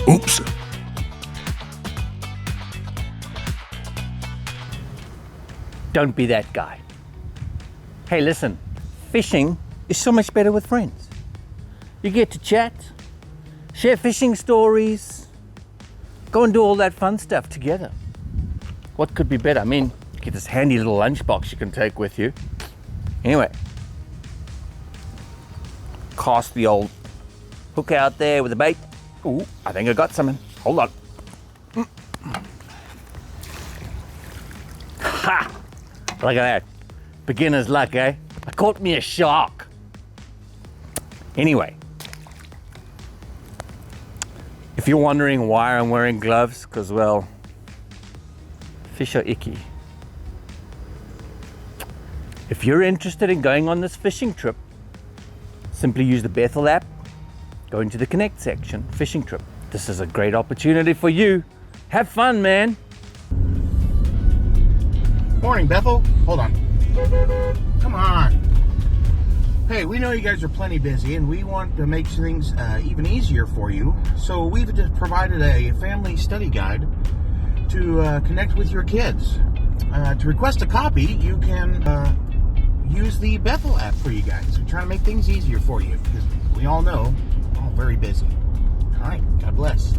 Oops. Don't be that guy. Hey, listen, fishing is so much better with friends. You get to chat, share fishing stories, go and do all that fun stuff together. What could be better? I mean, you get this handy little lunchbox you can take with you. Anyway, cast the old hook out there with the bait. Ooh, I think I got something. Hold on. Ha! Look at that. Beginner's luck, eh? I caught me a shark. Anyway, if you're wondering why I'm wearing gloves, because, well, fish are icky. If you're interested in going on this fishing trip, simply use the Bethel app, go into the Connect section, fishing trip. This is a great opportunity for you. Have fun, man. Morning, Bethel. Hold on. Come on. Hey, we know you guys are plenty busy, and we want to make things even easier for you. So we've just provided a family study guide to connect with your kids. To request a copy, you can use the Bethel app for you guys. We're trying to make things easier for you, because we all know we're all very busy. All right, God bless.